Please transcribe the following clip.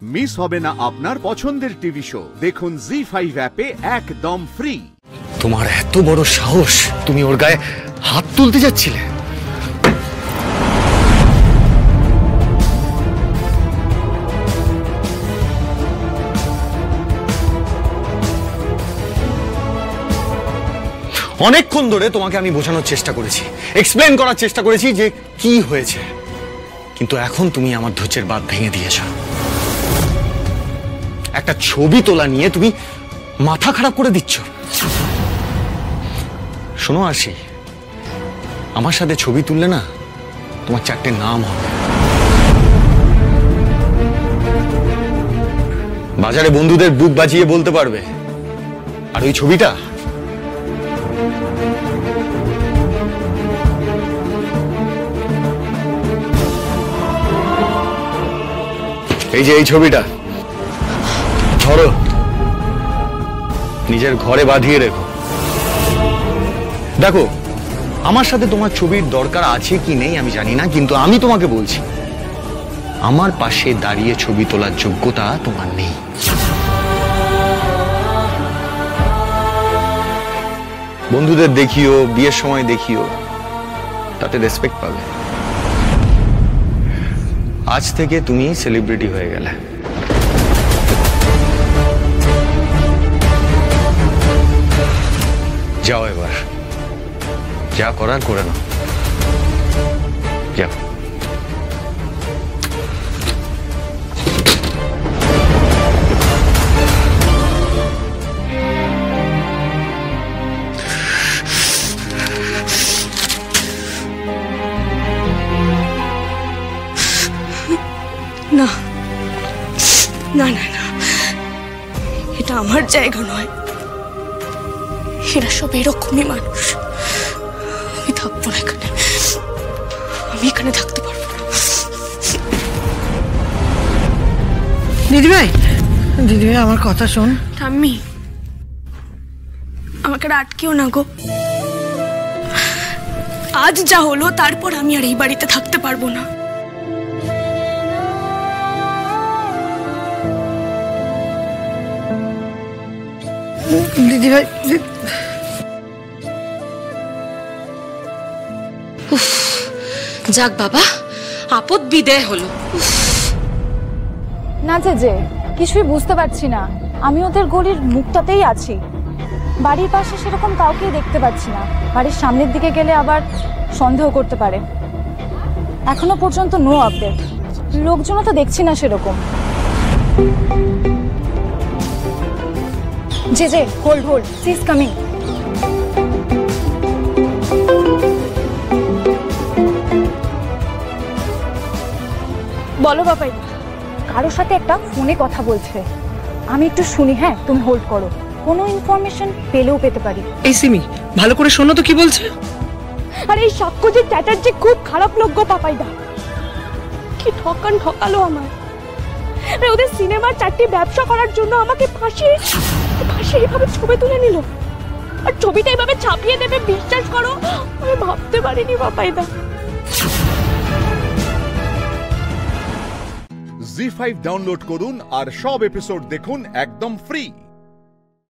Miss হবে না আপনার পছন্দের টিভি শো। দেখুন জি5 অ্যাপে একদম ফ্রি। তোমার এত বড় সাহস, তুমি ওর গায়ে হাত তুলতে যাচ্ছিলে? অনেকক্ষণ ধরে তোমাকে আমি বোঝানোর চেষ্টা করেছি, এক্সপ্লেন করার চেষ্টা করেছি যে কি হয়েছে, কিন্তু এখন তুমি আমার ধৈর্যের বাঁধ ভেঙে দিয়েছ। একটা ছবি তোলা নিয়ে তুমি মাথা খারাপ করে দিচ্ছ। শোনো আরশি, আমার সাথে ছবি তুললে না তোমার 4টে নাম হবে। বাজারে বন্ধুদের বুক বাজিয়ে বলতে পারবে, আর ওই ছবিটা এই যে এই ছবিটা ধরো, নিজের ঘরে বাঁধিয়ে রেখো। দেখো, আমার সাথে তোমার ছবির দরকার আছে কি নেই আমি জানি না, কিন্তু আমি তোমাকে বলছি, আমার পাশে দাঁড়িয়ে ছবি তোলার যোগ্যতা তোমার নেই। বন্ধুদের দেখিও, বিয়ের সময় দেখিও, তাতে রেসপেক্ট পাবে। আজ থেকে তুমি সেলিব্রিটি হয়ে গেলে। যাও, এবার যা করার করে নাও, যাও। না না না না, এটা আমার জায়গা নয়। এরা সব এরকমই মানুষ। আমি থাকবো না এখানে, আমি এখানে থাকতে পারবো না। দিদিভাই, দিদিভাই আমার কথা শোন। ঠাম্মি, আমাকে আটকেও না গো। আজ যা হলো তারপর আমি আর এই বাড়িতে থাকতে পারবো না। দিদিভাই, যাক বাবা, আপদ বিদায় হলো। না যে কিছুই বুঝতে পারছি না। আমি ওদের গলির মুখটাতেই আছি, বাড়ির পাশে সেরকম কাউকেই দেখতে পাচ্ছি না। বাড়ির সামনের দিকে গেলে আবার সন্দেহ করতে পারে। এখনো পর্যন্ত নো আপডেট। লোকজনও তো দেখছি না সেরকম। যে hold hold, she is coming. বলো বাপাই, কারোর সাথে একটা ফোনে কথা বলছে। আমি একটু শুনি। হ্যাঁ, তুমি হোল্ড করো, কোনো ইনফরমেশন পেলেও পেতে পারি। এই সিমি, ভালো করে শোনো তো কি বলছে। আর এই সাক্ষ্যজিৎ চ্যাটার্জি খুব খারাপ লোক গো পাপাইদা। কি ঠকালো আমার। ওদের সিনেমার 4টি ব্যবসা করার জন্য আমাকে ফাঁসিয়ে এইভাবে ছবি তুলে নিল, আর ছবিটা এইভাবে ছাপিয়ে দেবে বিশ্বাস করো আমি ভাবতে পারিনি পাপাইদা। জি5 ডাউনলোড করুন আর সব এপিসোড দেখুন একদম ফ্রি।